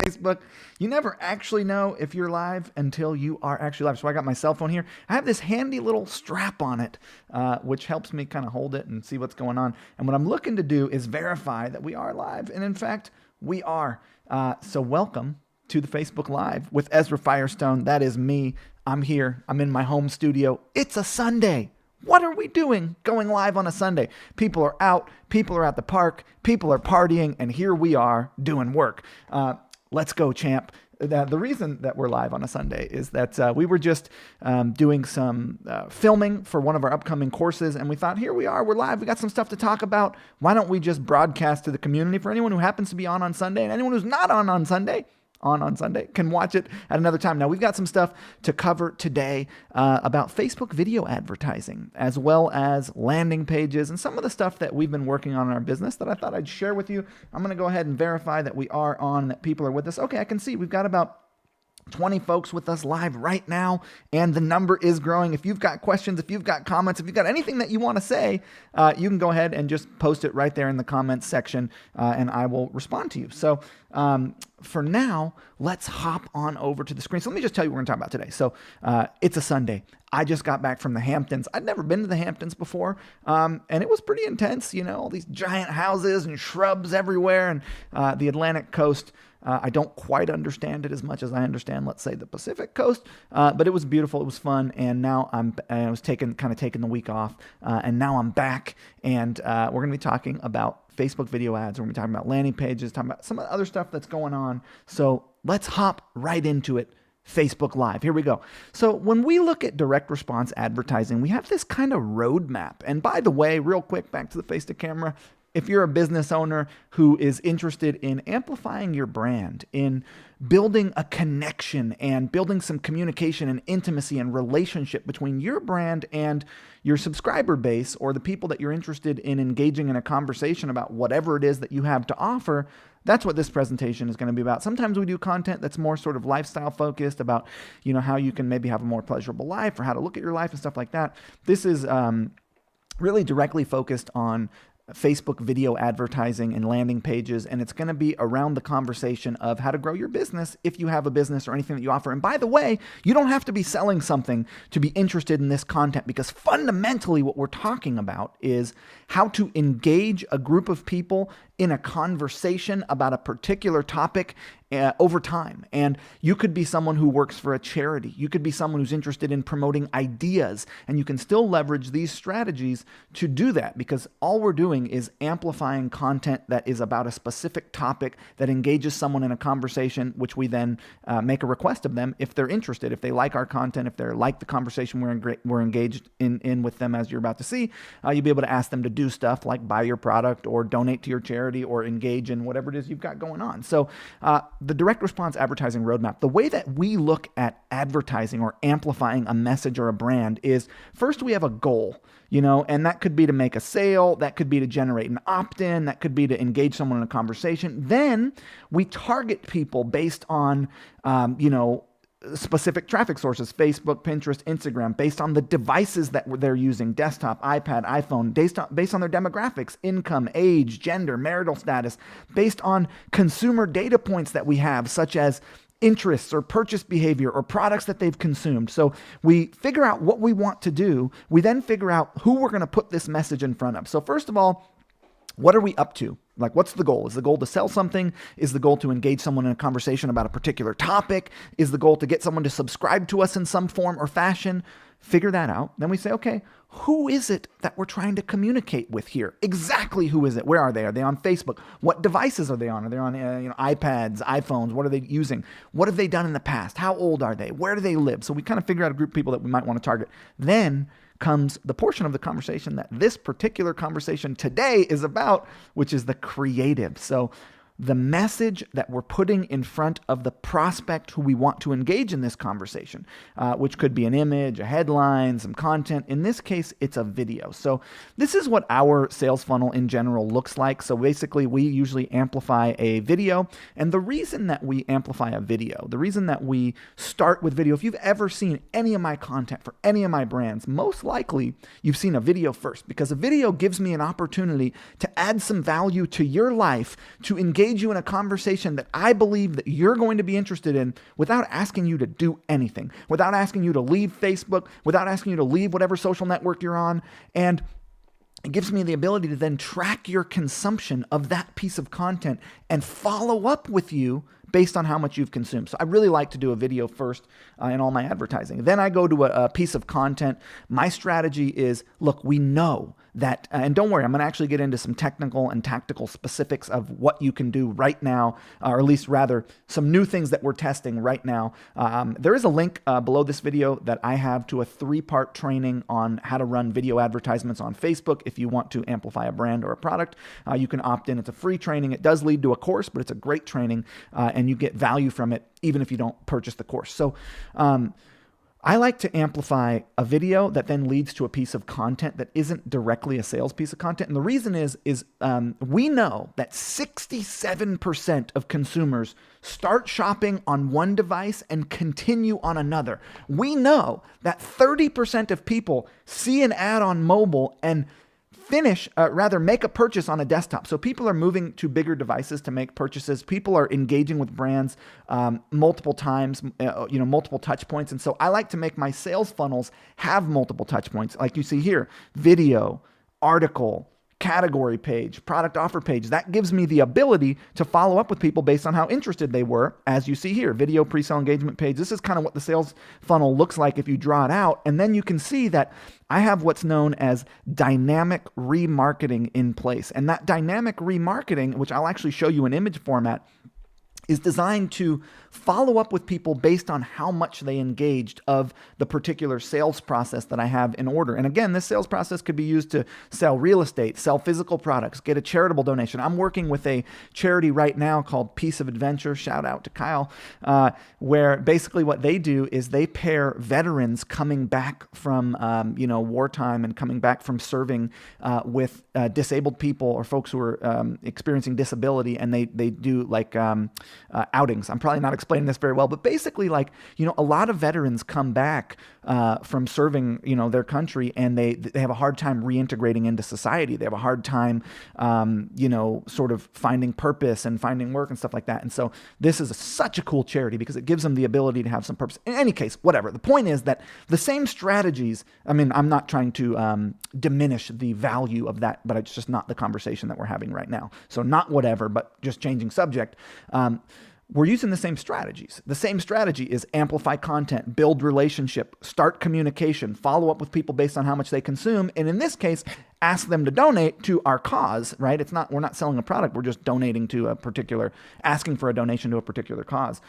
Facebook. You never actually know if you're live until you are actually live. So I got my cell phone here. I have this handy little strap on it, which helps me kind of hold it and see what's going on. And what I'm looking to do is verify that we are live. And in fact, we are. So welcome to the Facebook Live with Ezra Firestone. That is me. I'm here. I'm in my home studio. It's a Sunday. What are we doing going live on a Sunday? People are out. People are at the park. People are partying. And here we are doing work. Let's go, champ. The reason that we're live on a Sunday is that we were just doing some filming for one of our upcoming courses. And we thought, here we are. We're live. We got some stuff to talk about. Why don't we just broadcast to the community for anyone who happens to be on Sunday and anyone who's not on Sunday? On Sunday, can watch it at another time. Now, we've got some stuff to cover today about Facebook video advertising, as well as landing pages and some of the stuff that we've been working on in our business that I thought I'd share with you. I'm going to go ahead and verify that we are on, that people are with us. Okay, I can see we've got about 20 folks with us live right now, and the number is growing. If you've got questions, if you've got comments, if you've got anything that you want to say, you can go ahead and just post it right there in the comments section, and I will respond to you. So for now, let's hop on over to the screen. So let me just tell you what we're going to talk about today. So it's a Sunday. I just got back from the Hamptons. I'd never been to the Hamptons before, and it was pretty intense. You know, all these giant houses and shrubs everywhere, and the Atlantic coast. I don't quite understand it as much as I understand, let's say, the Pacific coast, but it was beautiful. It was fun, and now I was taking the week off, and now I'm back, and we're going to be talking about Facebook video ads. We're going to be talking about landing pages, talking about some of the other stuff that's going on. So let's hop right into it. Facebook Live. Here we go. So when we look at direct response advertising, we have this kind of roadmap. And by the way, real quick, back to the face to camera, if you're a business owner who is interested in amplifying your brand, in building a connection and building some communication and intimacy and relationship between your brand and your subscriber base, or the people that you're interested in engaging in a conversation about whatever it is that you have to offer, that's what this presentation is going to be about. Sometimes we do content that's more sort of lifestyle focused about, you know, how you can maybe have a more pleasurable life or how to look at your life and stuff like that. This is really directly focused on Facebook video advertising and landing pages, and it's going to be around the conversation of how to grow your business if you have a business or anything that you offer. And by the way, you don't have to be selling something to be interested in this content, because fundamentally what we're talking about is how to engage a group of people in a conversation about a particular topic over time. And you could be someone who works for a charity. You could be someone who's interested in promoting ideas, and you can still leverage these strategies to do that, because all we're doing is amplifying content that is about a specific topic that engages someone in a conversation, which we then make a request of them if they're interested, if they like our content, if they like the conversation we're engaged in with them, as you're about to see. You'll be able to ask them to do stuff like buy your product or donate to your charity or engage in whatever it is you've got going on. So the direct response advertising roadmap, the way that we look at advertising or amplifying a message or a brand is, first we have a goal, you know, and that could be to make a sale, that could be to generate an opt-in, that could be to engage someone in a conversation. Then we target people based on, specific traffic sources, Facebook, Pinterest, Instagram, based on the devices that they're using, desktop, iPad, iPhone, based on their demographics, income, age, gender, marital status, based on consumer data points that we have, such as interests or purchase behavior or products that they've consumed. So we figure out what we want to do. We then figure out who we're going to put this message in front of. So first of all, what are we up to? Like, what's the goal? Is the goal to sell something? Is the goal to engage someone in a conversation about a particular topic? Is the goal to get someone to subscribe to us in some form or fashion? Figure that out. Then we say, okay, who is it that we're trying to communicate with here? Exactly who is it? Where are they? Are they on Facebook? What devices are they on? Are they on iPads, iPhones? What are they using? What have they done in the past? How old are they? Where do they live? So we kind of figure out a group of people that we might want to target. Then comes the portion of the conversation that this particular conversation today is about, which is the creative. So the message that we're putting in front of the prospect who we want to engage in this conversation, which could be an image, a headline, some content. In this case, it's a video. So this is what our sales funnel in general looks like. So basically, we usually amplify a video. And the reason that we amplify a video, the reason that we start with video, if you've ever seen any of my content for any of my brands, most likely you've seen a video first, because a video gives me an opportunity to add some value to your life, to engage engage you in a conversation that I believe that you're going to be interested in without asking you to do anything, without asking you to leave Facebook, without asking you to leave whatever social network you're on. And it gives me the ability to then track your consumption of that piece of content and follow up with you based on how much you've consumed. So I really like to do a video first in all my advertising. Then I go to a piece of content. My strategy is, look, we know that, and don't worry, I'm going to actually get into some technical and tactical specifics of what you can do right now, or at least rather some new things that we're testing right now. There is a link below this video that I have to a 3-part training on how to run video advertisements on Facebook. If you want to amplify a brand or a product, you can opt in. It's a free training. It does lead to a course, but it's a great training, and you get value from it even if you don't purchase the course. So I like to amplify a video that then leads to a piece of content that isn't directly a sales piece of content. And the reason is we know that 67% of consumers start shopping on one device and continue on another. We know that 30% of people see an ad on mobile and make a purchase on a desktop. So people are moving to bigger devices to make purchases. People are engaging with brands multiple times, multiple touch points. And so I like to make my sales funnels have multiple touch points. Like you see here, video, article, category page, product offer page. That gives me the ability to follow up with people based on how interested they were. As you see here, video, pre-sale engagement page. This is kind of what the sales funnel looks like if you draw it out. And then you can see that I have what's known as dynamic remarketing in place. And that dynamic remarketing, which I'll actually show you in image format, is designed to follow up with people based on how much they engaged of the particular sales process that I have in order. And again, this sales process could be used to sell real estate, sell physical products, get a charitable donation. I'm working with a charity right now called Piece of Adventure, shout out to Kyle, where basically what they do is they pair veterans coming back from wartime and coming back from serving with disabled people or folks who are experiencing disability, and they do like outings. I'm probably not explaining this very well, but basically a lot of veterans come back from serving, their country, and they have a hard time reintegrating into society. They have a hard time, sort of finding purpose and finding work and stuff like that. And so this is such a cool charity because it gives them the ability to have some purpose. In any case, whatever. The point is that the same strategies, I'm not trying to diminish the value of that, but it's just not the conversation that we're having right now. So not whatever, but just changing subject. We're using the same strategies. The same strategy is amplify content, build relationship, start communication, follow up with people based on how much they consume. And in this case, ask them to donate to our cause, right? We're not selling a product. We're just donating to asking for a donation to a particular cause.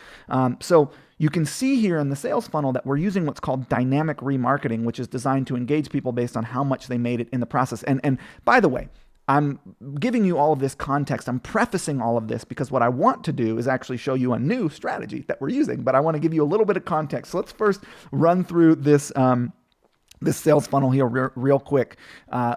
So you can see here in the sales funnel that we're using what's called dynamic remarketing, which is designed to engage people based on how much they made it in the process. And by the way, I'm giving you all of this context. I'm prefacing all of this because what I want to do is actually show you a new strategy that we're using, but I want to give you a little bit of context. So let's first run through this sales funnel here real quick,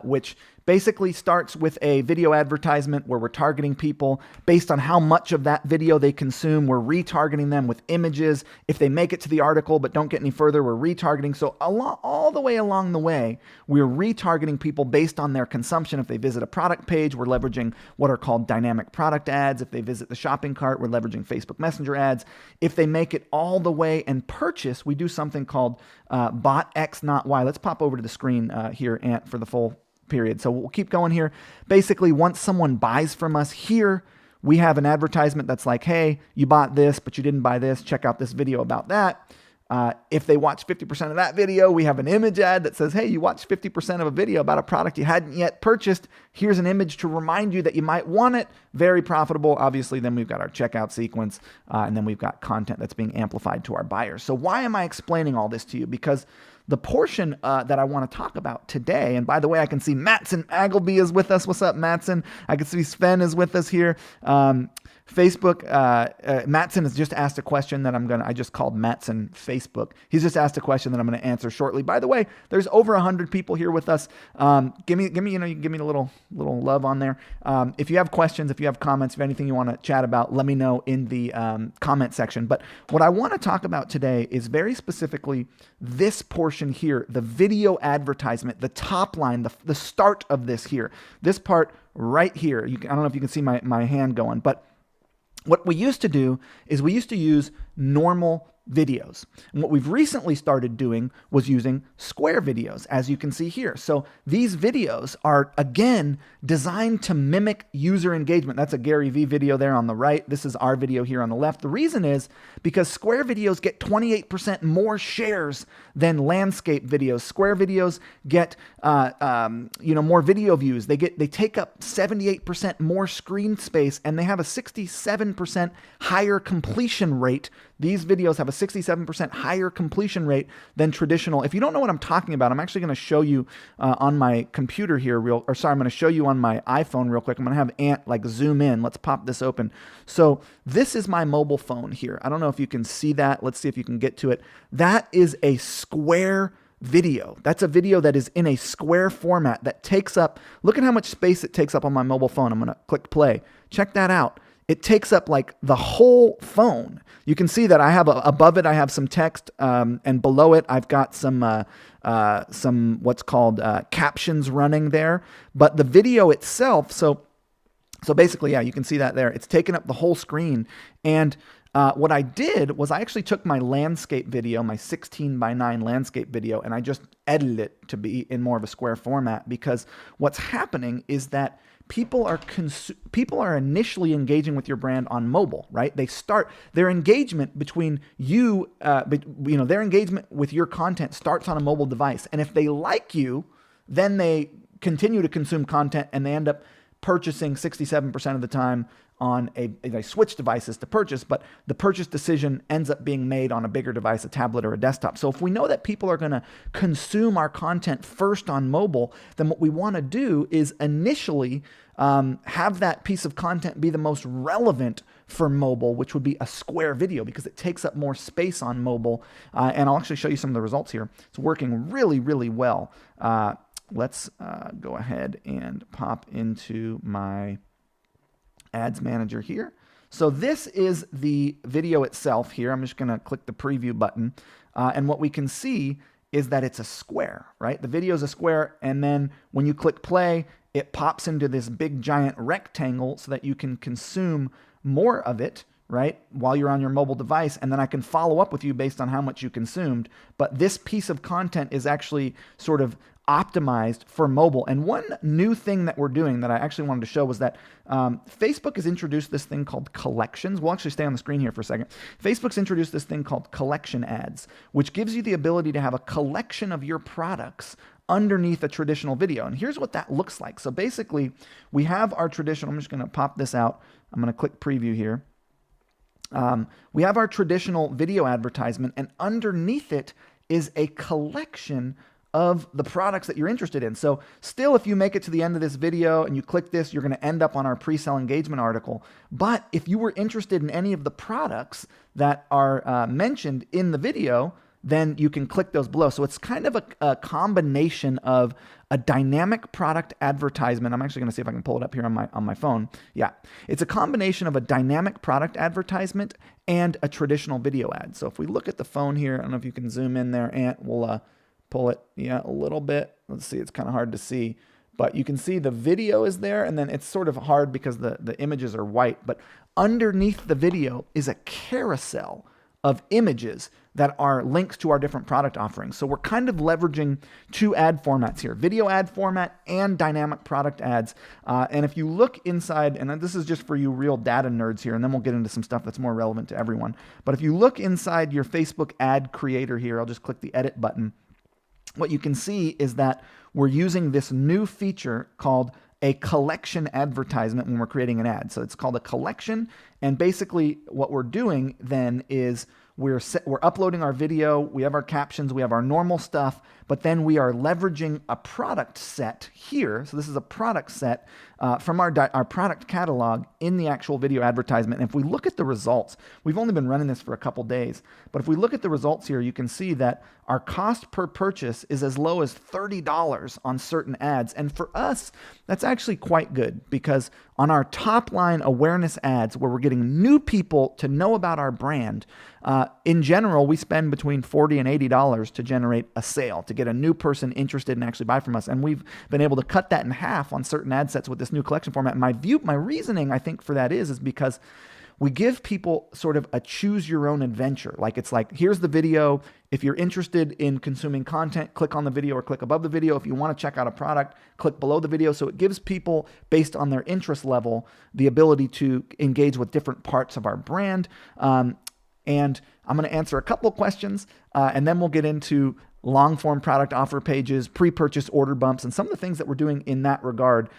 which basically starts with a video advertisement where we're targeting people based on how much of that video they consume. We're retargeting them with images. If they make it to the article but don't get any further, we're retargeting. So all the way along the way, we're retargeting people based on their consumption. If they visit a product page, we're leveraging what are called dynamic product ads. If they visit the shopping cart, we're leveraging Facebook Messenger ads. If they make it all the way and purchase, we do something called bot X, not Y. Let's pop over to the screen here, Ant, for the full period. So we'll keep going here. Basically, once someone buys from us here, we have an advertisement that's like, hey, you bought this, but you didn't buy this. Check out this video about that. If they watch 50% of that video, we have an image ad that says, hey, you watched 50% of a video about a product you hadn't yet purchased. Here's an image to remind you that you might want it. Very profitable. Obviously, then we've got our checkout sequence, and then we've got content that's being amplified to our buyers. So why am I explaining all this to you? Because the portion that I want to talk about today, and by the way, I can see Matson Aggleby is with us. What's up, Matson? I can see Sven is with us here. Facebook, Matson has just asked a question that I just called Matson Facebook. He's just asked a question that I'm going to answer shortly. By the way, there's over 100 people here with us. Give me, you can give me a little love on there. If you have questions, if you have comments, if anything you want to chat about, let me know in the comment section. But what I want to talk about today is very specifically this portion here, the video advertisement, the top line, the start of this here, this part right here. I don't know if you can see my hand going, but What we used to do is we used to use normal videos. And what we've recently started doing was using square videos, as you can see here. So these videos are, again, designed to mimic user engagement. That's a Gary Vee video there on the right. This is our video here on the left. The reason is because square videos get 28% more shares than landscape videos. Square videos get more video views. They take up 78% more screen space, and they have a 67% higher completion rate. These videos have a 67% higher completion rate than traditional. If you don't know what I'm talking about, I'm actually going to show you on my computer here I'm going to show you on my iPhone real quick. I'm going to have Ant zoom in. Let's pop this open. So this is my mobile phone here. I don't know if you can see that. Let's see if you can get to it. That is a square video. That's a video that is in a square format that takes up, look at how much space it takes up on my mobile phone. I'm going to click play. Check that out. It takes up like the whole phone. You can see that I have above it, I have some text, and below it, I've got some what's called captions running there. But the video itself, so basically, yeah, you can see that there. It's taken up the whole screen. And what I did was I actually took my landscape video, my 16:9 landscape video, and I just edited it to be in more of a square format, because what's happening is that people are initially engaging with your brand on mobile, right? They start their engagement between you, their engagement with your content starts on a mobile device. And if they like you, then they continue to consume content, and they end up purchasing 67% of the time on they switch devices to purchase, but the purchase decision ends up being made on a bigger device, a tablet or a desktop. So if we know that people are going to consume our content first on mobile, then what we want to do is initially have that piece of content be the most relevant for mobile, which would be a square video, because it takes up more space on mobile. And I'll actually show you some of the results here. It's working really, really well. Let's go ahead and pop into my ads manager here. So this is the video itself here. I'm just going to click the preview button. And what we can see is that it's a square, right? The video is a square. And then when you click play, it pops into this big giant rectangle so that you can consume more of it, right, while you're on your mobile device. And then I can follow up with you based on how much you consumed. But this piece of content is actually sort of optimized for mobile. And one new thing that we're doing that I actually wanted to show was that Facebook has introduced this thing called collections. We'll actually stay on the screen here for a second. Facebook's introduced this thing called collection ads, which gives you the ability to have a collection of your products underneath a traditional video. And here's what that looks like. So basically, we have our traditional, I'm just going to pop this out. I'm going to click preview here. We have our traditional video advertisement, and underneath it is a collection of the products that you're interested in. So still, if you make it to the end of this video and you click this, you're going to end up on our pre-sale engagement article. But if you were interested in any of the products that are mentioned in the video, then you can click those below. So it's kind of a combination of a dynamic product advertisement. I'm actually going to see if I can pull it up here on my phone. Yeah, it's a combination of a dynamic product advertisement and a traditional video ad. So if we look at the phone here, I don't know if you can zoom in there, Ant. We'll pull it, a little bit. Let's see, it's kind of hard to see, but you can see the video is there, and then it's sort of hard because the images are white, but underneath the video is a carousel of images that are links to our different product offerings. So we're kind of leveraging two ad formats here, video ad format and dynamic product ads. And if you look inside, and this is just for you real data nerds here, and then we'll get into some stuff that's more relevant to everyone. But if you look inside your Facebook ad creator here, I'll just click the edit button. What you can see is that we're using this new feature called a collection advertisement when we're creating an ad. So it's called a collection. And basically what we're doing then is we're uploading our video, we have our captions, we have our normal stuff, but then we are leveraging a product set here. So this is a product set from our product catalog in the actual video advertisement. And if we look at the results, we've only been running this for a couple days, but if we look at the results here, you can see that our cost per purchase is as low as $30 on certain ads. And for us, that's actually quite good, because on our top line awareness ads, where we're getting new people to know about our brand, in general, we spend between $40 and $80 to generate a sale, to get a new person interested and actually buy from us. And we've been able to cut that in half on certain ad sets with this new collection format. My reasoning, I think, for that is because we give people sort of a choose your own adventure. Like it's like, here's the video. If you're interested in consuming content, click on the video or click above the video. If you want to check out a product, click below the video. So it gives people, based on their interest level, the ability to engage with different parts of our brand. And I'm going to answer a couple of questions, and then we'll get into long-form product offer pages, pre-purchase order bumps, and some of the things that we're doing in that regard.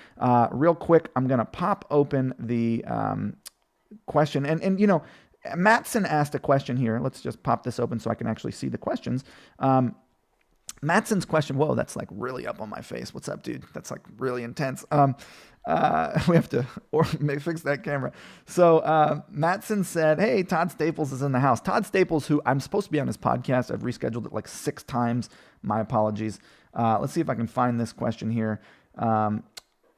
Real quick, I'm going to pop open the question. And you know, Matson asked a question here. Let's just pop this open so I can actually see the questions. Matson's question, whoa, that's like really up on my face. What's up, dude? That's like really intense. We have to fix that camera. So Matson said, hey, Todd Staples is in the house. Todd Staples, who I'm supposed to be on his podcast. I've rescheduled it like 6 times. My apologies. Let's see if I can find this question here.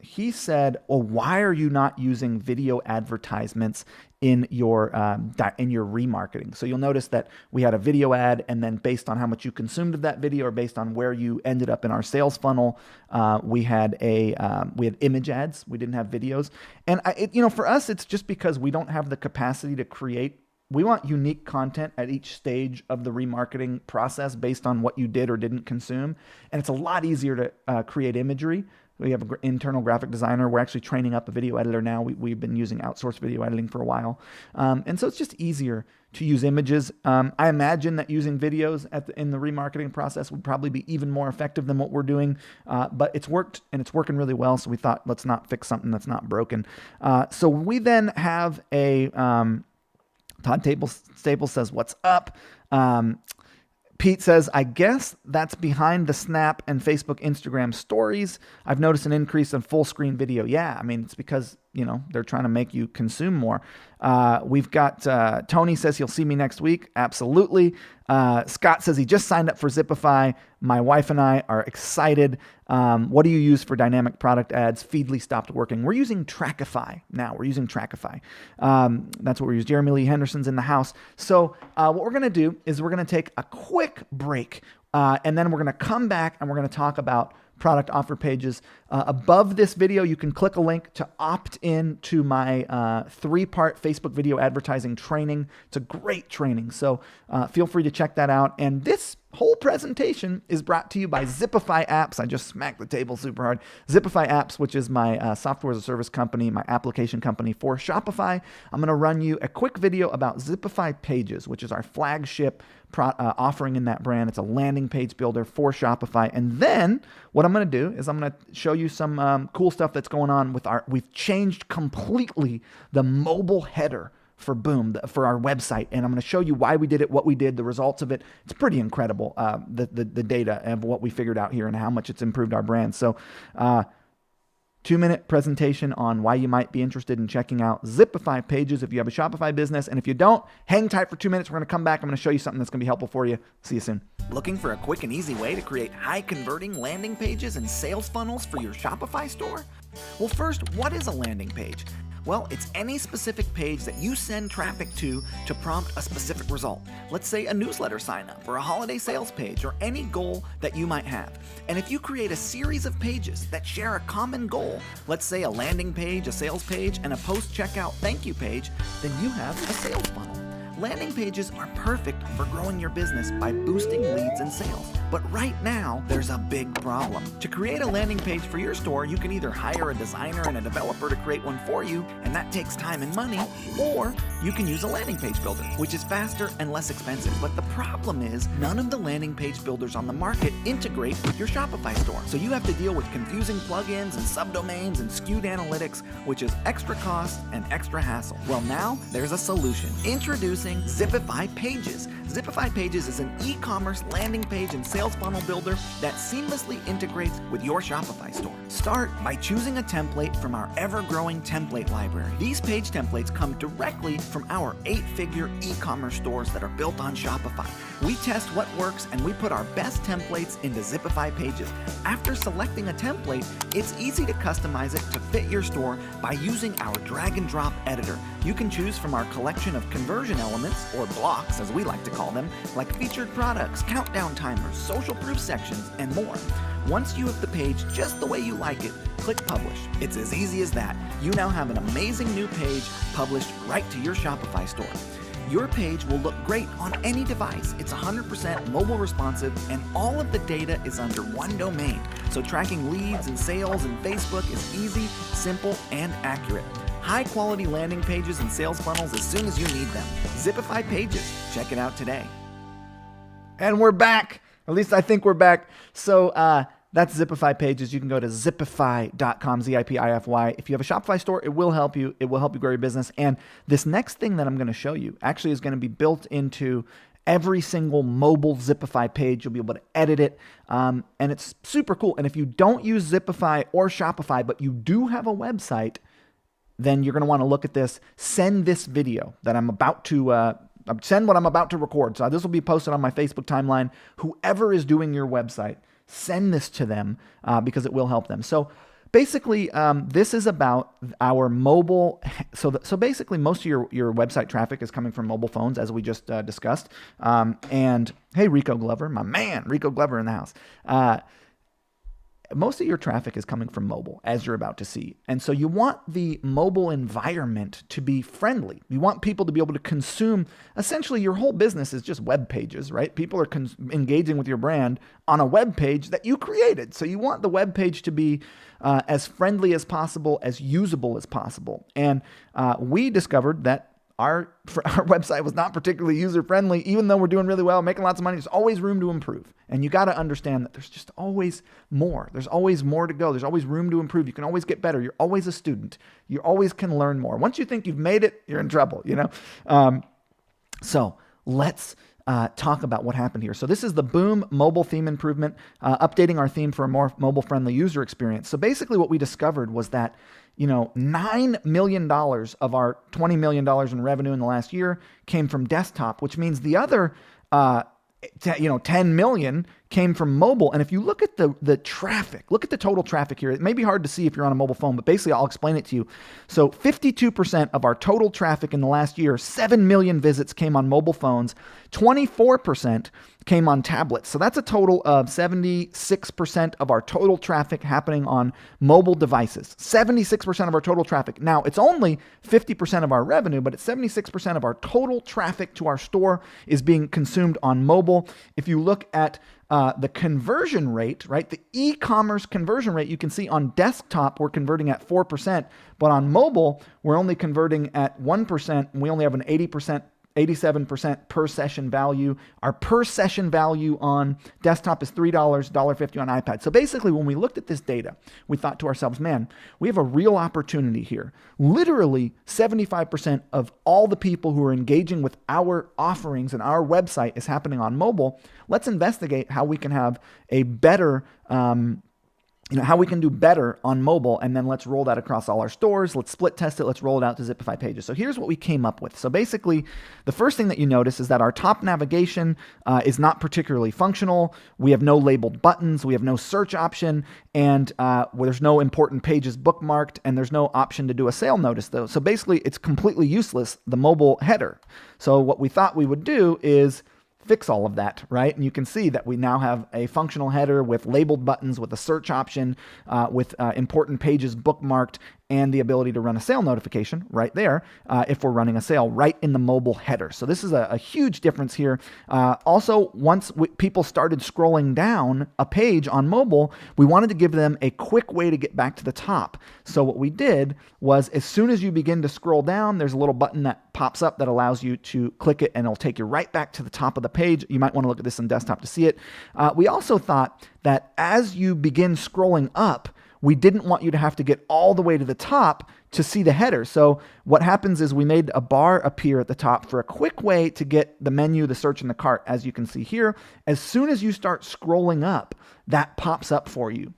He said, well, why are you not using video advertisements in your remarketing? So you'll notice that we had a video ad, and then based on how much you consumed of that video or based on where you ended up in our sales funnel, we had image ads. We didn't have videos. And for us, it's just because we don't have the capacity to create. We want unique content at each stage of the remarketing process based on what you did or didn't consume. And it's a lot easier to create imagery. We have an internal graphic designer. We're actually training up a video editor now. We've been using outsourced video editing for a while. And so it's just easier to use images. I imagine that using videos in the remarketing process would probably be even more effective than what we're doing. But it's worked, and it's working really well. So we thought, let's not fix something that's not broken. So we then have a Todd Staples says, what's up? Pete says, I guess that's behind the Snap and Facebook, Instagram stories. I've noticed an increase in full screen video. Yeah, I mean, it's because, they're trying to make you consume more. We've got Tony says he'll see me next week. Absolutely. Scott says he just signed up for Zipify. My wife and I are excited. What do you use for dynamic product ads? Feedly stopped working. We're using Trackify now. That's what we use. Jeremy Lee Henderson's in the house. So what we're going to do is we're going to take a quick break, and then we're going to come back and we're going to talk about product offer pages. Above this video, you can click a link to opt in to my 3-part Facebook video advertising training. It's a great training, so feel free to check that out. And this whole presentation is brought to you by Zipify Apps. I just smacked the table super hard. Zipify Apps, which is my software as a service company, my application company for Shopify. I'm going to run you a quick video about Zipify Pages, which is our flagship offering in that brand. It's a landing page builder for Shopify. And then what I'm going to do is I'm going to show you some cool stuff that's going on with we've changed completely the mobile header for for our website. And I'm going to show you why we did it, what we did, the results of it. It's pretty incredible, the data of what we figured out here and how much it's improved our brand. So 2-minute presentation on why you might be interested in checking out Zipify Pages if you have a Shopify business. And if you don't, hang tight for 2 minutes. We're going to come back. I'm going to show you something that's going to be helpful for you. See you soon. Looking for a quick and easy way to create high-converting landing pages and sales funnels for your Shopify store? Well, first, what is a landing page? Well, it's any specific page that you send traffic to prompt a specific result. Let's say a newsletter sign up or a holiday sales page or any goal that you might have. And if you create a series of pages that share a common goal, let's say a landing page, a sales page, and a post-checkout thank you page, then you have a sales funnel. Landing pages are perfect for growing your business by boosting leads and sales. But right now, there's a big problem. To create a landing page for your store, you can either hire a designer and a developer to create one for you, and that takes time and money, or you can use a landing page builder, which is faster and less expensive. But the problem is, none of the landing page builders on the market integrate with your Shopify store. So you have to deal with confusing plugins and subdomains and skewed analytics, which is extra cost and extra hassle. Well, now there's a solution. Introducing Zipify Pages. Zipify Pages is an e-commerce landing page and sales funnel builder that seamlessly integrates with your Shopify store. Start by choosing a template from our ever-growing template library. These page templates come directly from our 8-figure e-commerce stores that are built on Shopify. We test what works and we put our best templates into Zipify Pages. After selecting a template, it's easy to customize it to fit your store by using our drag and drop editor. You can choose from our collection of conversion elements, or blocks as we like to call them, like featured products, countdown timers, social proof sections, and more. Once you have the page just the way you like it, click Publish. It's as easy as that. You now have an amazing new page published right to your Shopify store. Your page will look great on any device. It's 100% mobile responsive, and all of the data is under one domain. So tracking leads and sales in Facebook is easy, simple, and accurate. High quality landing pages and sales funnels as soon as you need them. Zipify Pages. Check it out today. And we're back. At least I think we're back. So that's Zipify Pages. You can go to zipify.com, Zipify. If you have a Shopify store, it will help you. It will help you grow your business. And this next thing that I'm going to show you actually is going to be built into every single mobile Zipify page. You'll be able to edit it. And it's super cool. And if you don't use Zipify or Shopify, but you do have a website, then you're going to want to look at this. Send this video that I'm about to send what I'm about to record. So this will be posted on my Facebook timeline. Whoever is doing your website, send this to them because it will help them. So basically, this is about our mobile. So basically, most of your website traffic is coming from mobile phones, as we just discussed. And hey, Rico Glover, my man, Rico Glover in the house. Most of your traffic is coming from mobile, as you're about to see. And so you want the mobile environment to be friendly. You want people to be able to consume. Essentially, your whole business is just web pages, right? People are engaging with your brand on a web page that you created. So you want the web page to be as friendly as possible, as usable as possible. And we discovered that our website was not particularly user-friendly, even though we're doing really well, making lots of money. There's always room to improve. And you got to understand that there's just always more. There's always more to go. There's always room to improve. You can always get better. You're always a student. You always can learn more. Once you think you've made it, you're in trouble, you know? So let's talk about what happened here. So this is the Boom mobile theme improvement, updating our theme for a more mobile-friendly user experience. So basically what we discovered was that $9 million of our $20 million in revenue in the last year came from desktop, which means the other 10 million came from mobile. And if you look at the traffic, look at the total traffic here. It may be hard to see if you're on a mobile phone, but basically I'll explain it to you. So 52% of our total traffic in the last year, 7 million visits came on mobile phones, 24% came on tablets. So that's a total of 76% of our total traffic happening on mobile devices. 76% of our total traffic. Now, it's only 50% of our revenue, but it's 76% of our total traffic to our store is being consumed on mobile. If you look at the conversion rate, right? The e-commerce conversion rate, you can see on desktop, we're converting at 4%, but on mobile, we're only converting at 1%, and we only have an 87% per session value. Our per session value on desktop is $3, $1.50 on iPad. So basically, when we looked at this data, we thought to ourselves, man, we have a real opportunity here. Literally 75% of all the people who are engaging with our offerings and our website is happening on mobile. Let's investigate how we can have a better how we can do better on mobile, and then let's roll that across all our stores. Let's split test it. Let's roll it out to Zipify Pages. So here's what we came up with. So basically, the first thing that you notice is that our top navigation is not particularly functional. We have no labeled buttons. We have no search option, and there's no important pages bookmarked, and there's no option to do a sale notice, though. So basically, it's completely useless, the mobile header. So what we thought we would do is fix all of that, right? And you can see that we now have a functional header with labeled buttons, with a search option, with important pages bookmarked, and the ability to run a sale notification right there if we're running a sale right in the mobile header. So this is a huge difference here. Also, once people started scrolling down a page on mobile, we wanted to give them a quick way to get back to the top. So what we did was, as soon as you begin to scroll down, there's a little button that pops up that allows you to click it, and it'll take you right back to the top of the page. You might want to look at this on desktop to see it. We also thought that as you begin scrolling up, we didn't want you to have to get all the way to the top to see the header. So what happens is we made a bar appear at the top for a quick way to get the menu, the search, and the cart, as you can see here. As soon as you start scrolling up, that pops up for you.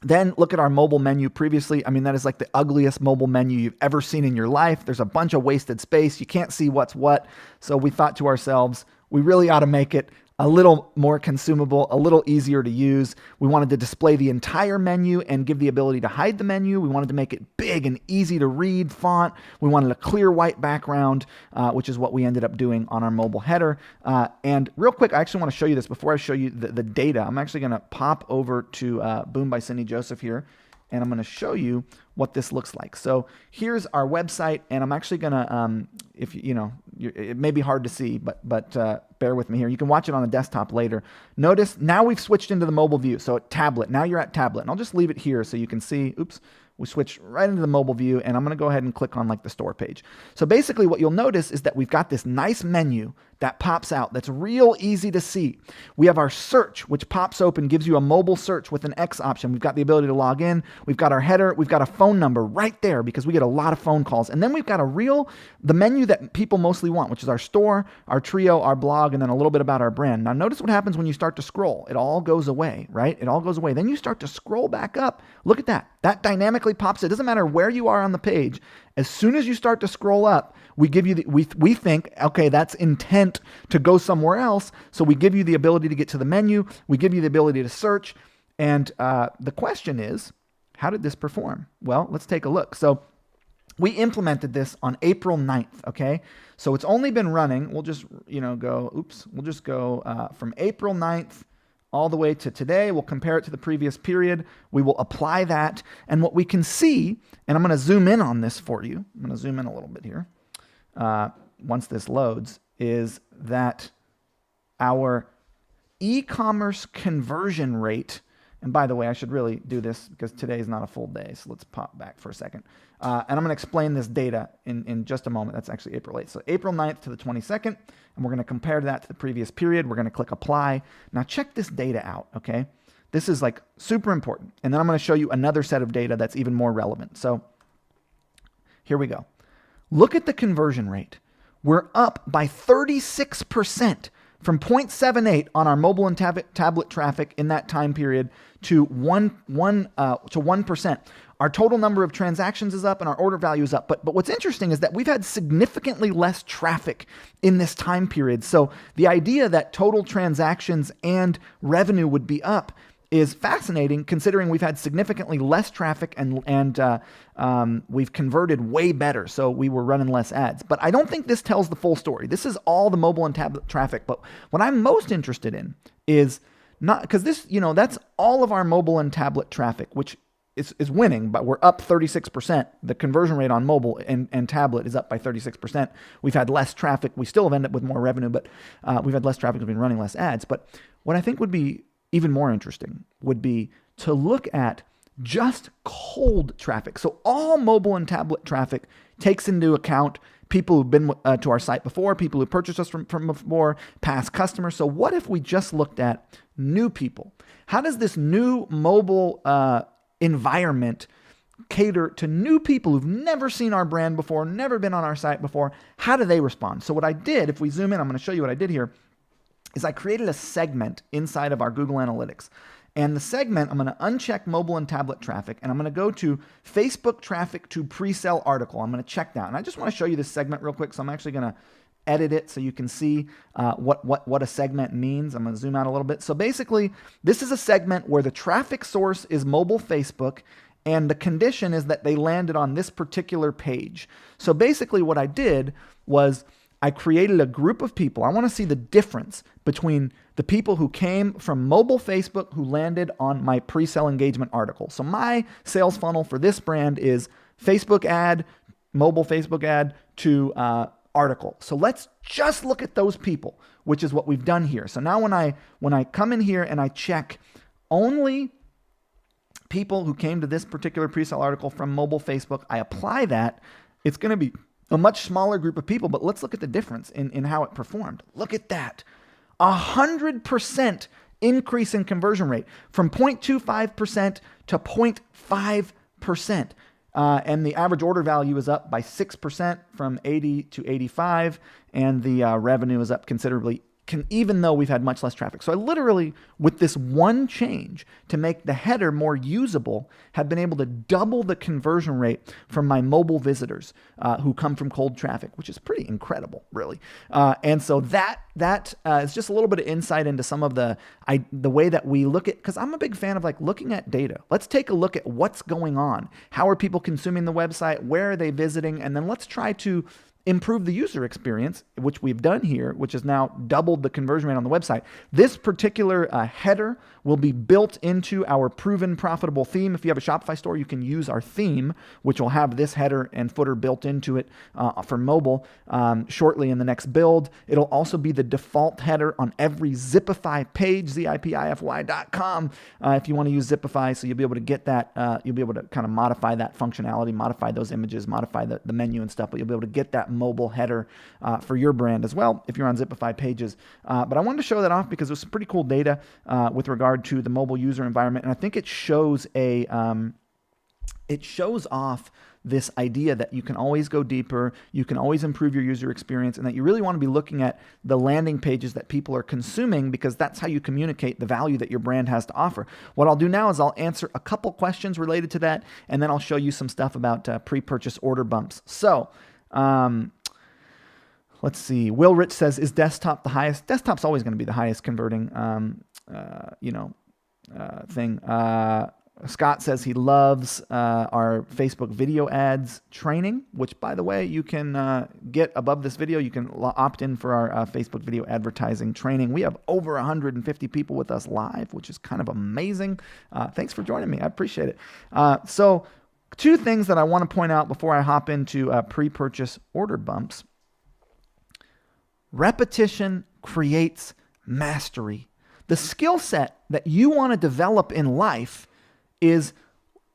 Then look at our mobile menu previously. I mean, that is like the ugliest mobile menu you've ever seen in your life. There's a bunch of wasted space. You can't see what's what. So we thought to ourselves, we really ought to make it a little more consumable, a little easier to use. We wanted to display the entire menu and give the ability to hide the menu. We wanted to make it big and easy to read font. We wanted a clear white background, which is what we ended up doing on our mobile header. And real quick, I actually want to show you this before I show you the data. I'm actually going to pop over to Boom by Cindy Joseph here, and I'm going to show you what this looks like. So here's our website, and I'm actually going to, if you know, it may be hard to see, but bear with me here. You can watch it on a desktop later. Notice now we've switched into the mobile view. So tablet, now you're at tablet, and I'll just leave it here so you can see, oops, we switch right into the mobile view, and I'm going to go ahead and click on like the store page. So basically what you'll notice is that we've got this nice menu that pops out that's real easy to see. We have our search, which pops open, gives you a mobile search with an X option. We've got the ability to log in. We've got our header. We've got a phone number right there because we get a lot of phone calls. And then we've got the menu that people mostly want, which is our store, our trio, our blog, and then a little bit about our brand. Now notice what happens when you start to scroll. It all goes away, right? It all goes away. Then you start to scroll back up. Look at that. That dynamically pops. It doesn't matter where you are on the page. As soon as you start to scroll up, we give you we think, okay, that's intent to go somewhere else. So we give you the ability to get to the menu. We give you the ability to search. And the question is, how did this perform? Well, let's take a look. So we implemented this on April 9th, okay? So it's only been running. We'll just, we'll just go from April 9th all the way to today. We'll compare it to the previous period. We will apply that. And what we can see, and I'm going to zoom in on this for you. I'm going to zoom in a little bit here. Once this loads, is that our e-commerce conversion rate, and by the way, I should really do this because today is not a full day. So let's pop back for a second. And I'm going to explain this data in just a moment. That's actually April 8th. So April 9th to the 22nd, and we're going to compare that to the previous period. We're going to click apply. Now check this data out, okay? This is like super important. And then I'm going to show you another set of data that's even more relevant. So here we go. Look at the conversion rate. We're up by 36% from 0.78 on our mobile and tablet traffic in that time period to 1%. Our total number of transactions is up and our order value is up. But what's interesting is that we've had significantly less traffic in this time period. So the idea that total transactions and revenue would be up is fascinating, considering we've had significantly less traffic and we've converted way better. So we were running less ads. But I don't think this tells the full story. This is all the mobile and tablet traffic. But what I'm most interested in is not, because this, that's all of our mobile and tablet traffic, which is winning, but we're up 36%. The conversion rate on mobile and tablet is up by 36%. We've had less traffic. We still have ended up with more revenue, but we've had less traffic. We've been running less ads. But what I think would be even more interesting would be to look at just cold traffic. So all mobile and tablet traffic takes into account people who've been to our site before, people who purchased us from before, past customers. So what if we just looked at new people? How does this new mobile environment cater to new people who've never seen our brand before, never been on our site before? How do they respond? So what I did, if we zoom in, I'm going to show you what I did here, is I created a segment inside of our Google Analytics. And the segment, I'm going to uncheck mobile and tablet traffic, and I'm going to go to Facebook traffic to pre-sale article. I'm going to check that. And I just want to show you this segment real quick. So I'm actually going to edit it so you can see what a segment means. I'm going to zoom out a little bit. So basically, this is a segment where the traffic source is mobile Facebook, and the condition is that they landed on this particular page. So basically what I did was I created a group of people. I want to see the difference between the people who came from mobile Facebook who landed on my pre-sale engagement article. So my sales funnel for this brand is Facebook ad, mobile Facebook ad to article. So let's just look at those people, which is what we've done here. So now when I come in here and I check only people who came to this particular pre-sale article from mobile Facebook, I apply that, it's going to be a much smaller group of people, but let's look at the difference in how it performed. Look at that. 100% increase in conversion rate from 0.25% to 0.5%. And the average order value is up by 6% from 80 to 85. And the revenue is up considerably even though we've had much less traffic. So I literally, with this one change to make the header more usable, have been able to double the conversion rate from my mobile visitors who come from cold traffic, which is pretty incredible, really. And so that is just a little bit of insight into some of the way that we look at, because I'm a big fan of like looking at data. Let's take a look at what's going on. How are people consuming the website? Where are they visiting? And then let's try to improve the user experience, which we've done here, which has now doubled the conversion rate on the website. This particular header will be built into our proven profitable theme. If you have a Shopify store, you can use our theme, which will have this header and footer built into it for mobile shortly in the next build. It'll also be the default header on every Zipify page, zipify.com, if you want to use Zipify. So you'll be able to get that, you'll be able to kind of modify that functionality, modify those images, modify the menu and stuff, but you'll be able to get that mobile header for your brand as well if you're on Zipify pages. But I wanted to show that off because it was some pretty cool data with regard to the mobile user environment, and I think it shows off this idea that you can always go deeper, you can always improve your user experience, and that you really want to be looking at the landing pages that people are consuming, because that's how you communicate the value that your brand has to offer. What I'll do now is I'll answer a couple questions related to that, and then I'll show you some stuff about pre-purchase order bumps. So, let's see. Will Rich says, is desktop the highest? Desktop's always going to be the highest converting, thing. Scott says he loves our Facebook video ads training, which, by the way, you can get above this video. You can opt in for our Facebook video advertising training. We have over 150 people with us live, which is kind of amazing. Thanks for joining me. I appreciate it. So two things that I want to point out before I hop into pre-purchase order bumps. Repetition creates mastery. The skill set that you want to develop in life is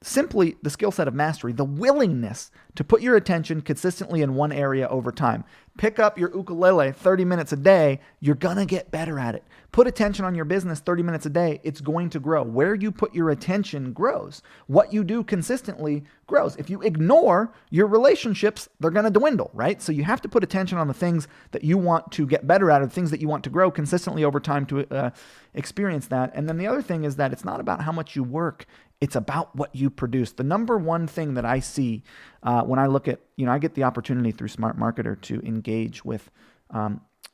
simply the skill set of mastery, the willingness to put your attention consistently in one area over time. Pick up your ukulele 30 minutes a day, you're going to get better at it. Put attention on your business 30 minutes a day, it's going to grow. Where you put your attention grows. What you do consistently grows. If you ignore your relationships, they're going to dwindle, right? So you have to put attention on the things that you want to get better at, or the things that you want to grow consistently over time to experience that. And then the other thing is that it's not about how much you work, it's about what you produce. The number one thing that I see when I look at, I get the opportunity through Smart Marketer to engage with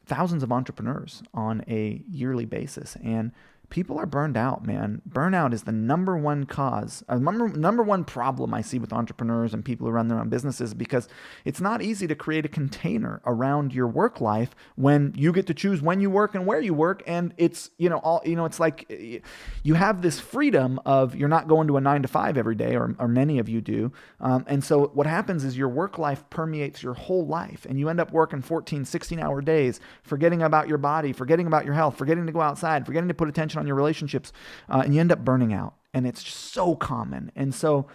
thousands of entrepreneurs on a yearly basis. And people are burned out, man. Burnout is the number one cause, number one problem I see with entrepreneurs and people who run their own businesses, because it's not easy to create a container around your work life when you get to choose when you work and where you work. And it's, it's like you have this freedom of you're not going to a 9-to-5 every day, or many of you do. And so what happens is your work life permeates your whole life, and you end up working 14, 16-hour days, forgetting about your body, forgetting about your health, forgetting to go outside, forgetting to put attention on your relationships, and you end up burning out. And it's just so common. And so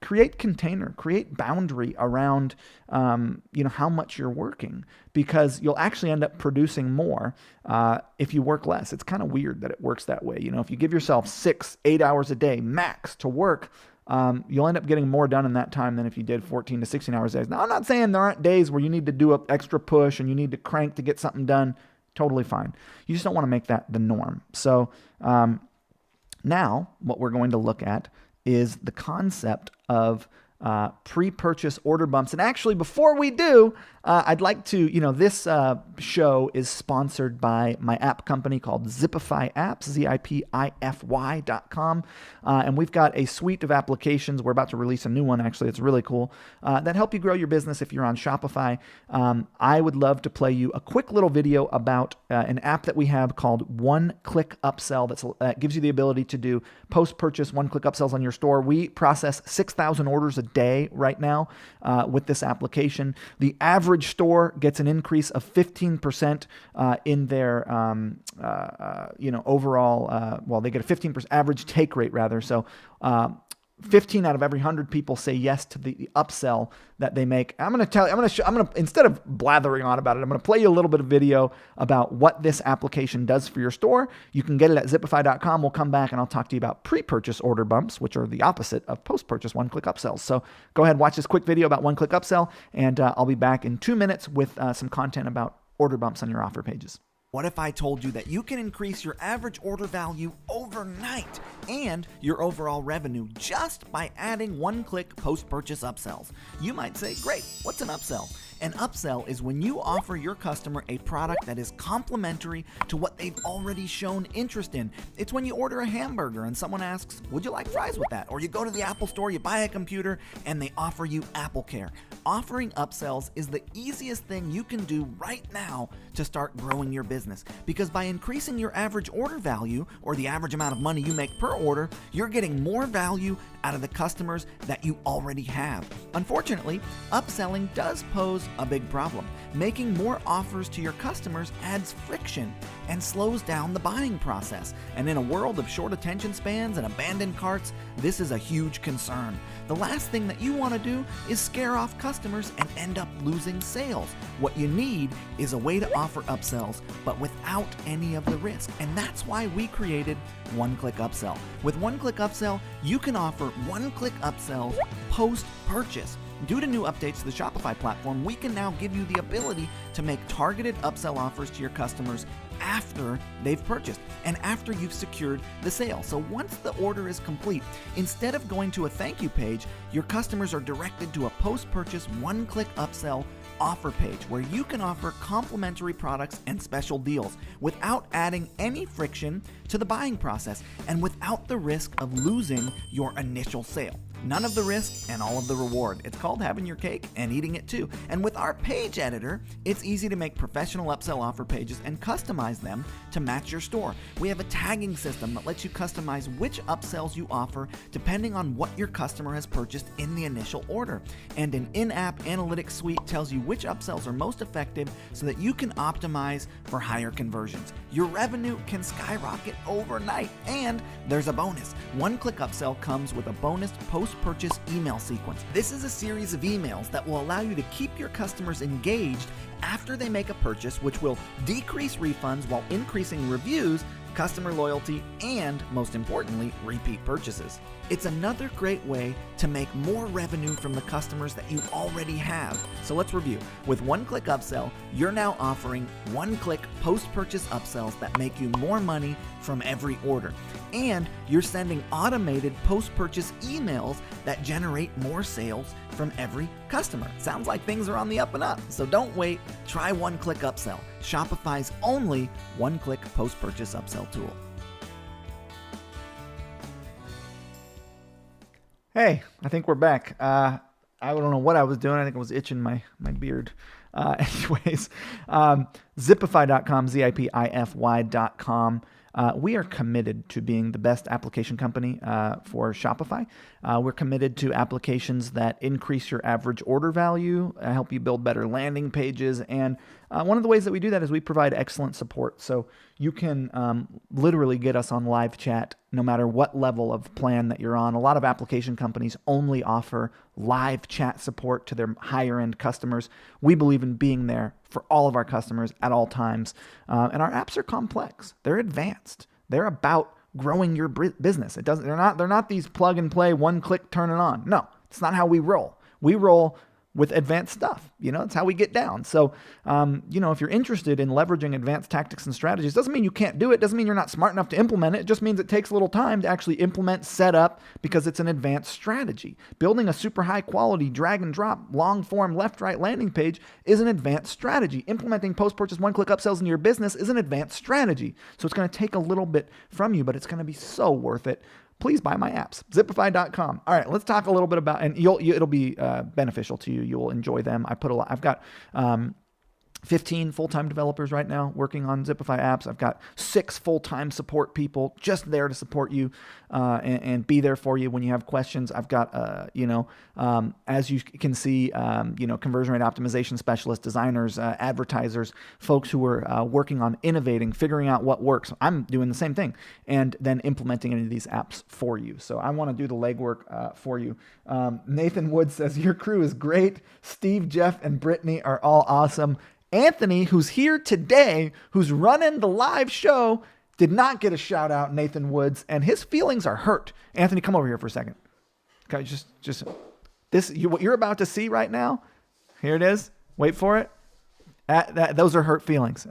create boundary around, how much you're working, because you'll actually end up producing more if you work less. It's kind of weird that it works that way. If you give yourself 6-8 hours a day max to work, you'll end up getting more done in that time than if you did 14 to 16 hours a day. Now, I'm not saying there aren't days where you need to do an extra push and you need to crank to get something done. Totally fine. You just don't want to make that the norm. So now what we're going to look at is the concept of pre-purchase order bumps. And actually, before we do, I'd like to, this show is sponsored by my app company called Zipify Apps, Zipify.com. And we've got a suite of applications. We're about to release a new one, actually. It's really cool, that help you grow your business if you're on Shopify. I would love to play you a quick little video about an app that we have called OneClickUpsell that gives you the ability to do post-purchase one-click upsells on your store. We process 6,000 orders a day right now with this application. The average store gets an increase of 15% in their overall. They get a 15% average take rate rather. So 15 out of every 100 people say yes to the upsell that they make. I'm going to instead of blathering on about it, I'm going to play you a little bit of video about what this application does for your store. You can get it at zipify.com. We'll come back and I'll talk to you about pre-purchase order bumps, which are the opposite of post-purchase one-click upsells. So go ahead and watch this quick video about one-click upsell, and I'll be back in 2 minutes with some content about order bumps on your offer pages. What if I told you that you can increase your average order value overnight and your overall revenue just by adding one-click post-purchase upsells? You might say, great, what's an upsell? An upsell is when you offer your customer a product that is complementary to what they've already shown interest in. It's when you order a hamburger and someone asks, would you like fries with that? Or you go to the Apple store, you buy a computer, and they offer you AppleCare. Offering upsells is the easiest thing you can do right now to start growing your business, because by increasing your average order value, or the average amount of money you make per order, you're getting more value out of the customers that you already have. Unfortunately, upselling does pose a big problem. Making more offers to your customers adds friction and slows down the buying process. And in a world of short attention spans and abandoned carts, this is a huge concern. The last thing that you want to do is scare off customers and end up losing sales. What you need is a way to offer upsells, but without any of the risk. And that's why we created OneClickUpsell. With OneClickUpsell, you can offer one-click upsells post-purchase. Due to new updates to the Shopify platform, we can now give you the ability to make targeted upsell offers to your customers after they've purchased and after you've secured the sale. So once the order is complete, instead of going to a thank you page, your customers are directed to a post-purchase one-click upsell offer page where you can offer complimentary products and special deals without adding any friction to the buying process and without the risk of losing your initial sale. None of the risk and all of the reward. It's called having your cake and eating it too. And with our page editor, it's easy to make professional upsell offer pages and customize them to match your store. We have a tagging system that lets you customize which upsells you offer depending on what your customer has purchased in the initial order. And an in-app analytics suite tells you which upsells are most effective so that you can optimize for higher conversions. Your revenue can skyrocket overnight. And there's a bonus. OneClickUpsell comes with a bonus post-purchase email sequence. This is a series of emails that will allow you to keep your customers engaged after they make a purchase, which will decrease refunds while increasing reviews, customer loyalty, and most importantly, repeat purchases. It's another great way to make more revenue from the customers that you already have. So let's review. With OneClickUpsell, you're now offering one-click post-purchase upsells that make you more money from every order. And you're sending automated post-purchase emails that generate more sales from every customer. Sounds like things are on the up and up. So don't wait. Try OneClickUpsell, Shopify's only one-click post-purchase upsell tool. Hey, I think we're back. I don't know what I was doing. I think I was itching my beard. Anyways, Zipify.com, Zipify.com. We are committed to being the best application company for Shopify. We're committed to applications that increase your average order value, help you build better landing pages, and one of the ways that we do that is we provide excellent support. So you can literally get us on live chat no matter what level of plan that you're on. A lot of application companies only offer live chat support to their higher end customers. We believe in being there for all of our customers at all times. And our apps are complex. They're advanced. They're about growing your business. They're not these plug and play, one click, turn it on. No, it's not how we roll. We roll with advanced stuff. It's how we get down. So, if you're interested in leveraging advanced tactics and strategies, doesn't mean you can't do it. Doesn't mean you're not smart enough to implement it. It just means it takes a little time to actually implement, set up, because it's an advanced strategy. Building a super high quality drag and drop, long form, left, right landing page is an advanced strategy. Implementing post-purchase one-click upsells into your business is an advanced strategy. So it's going to take a little bit from you, but it's going to be so worth it. Please buy my apps, Zipify.com. All right, let's talk a little bit about, and it'll be beneficial to you. You'll enjoy them. I've got 15 full-time developers right now working on Zipify apps. I've got 6 full-time support people just there to support you and be there for you when you have questions. I've got, as you can see, conversion rate optimization specialists, designers, advertisers, folks who are working on innovating, figuring out what works. I'm doing the same thing and then implementing any of these apps for you. So I want to do the legwork for you. Nathan Wood says, your crew is great. Steve, Jeff, and Brittany are all awesome. Anthony, who's here today, who's running the live show, did not get a shout out, Nathan Woods, and his feelings are hurt. Anthony, come over here for a second. Okay, just this, what you're about to see right now, here it is. Wait for it. Those are hurt feelings.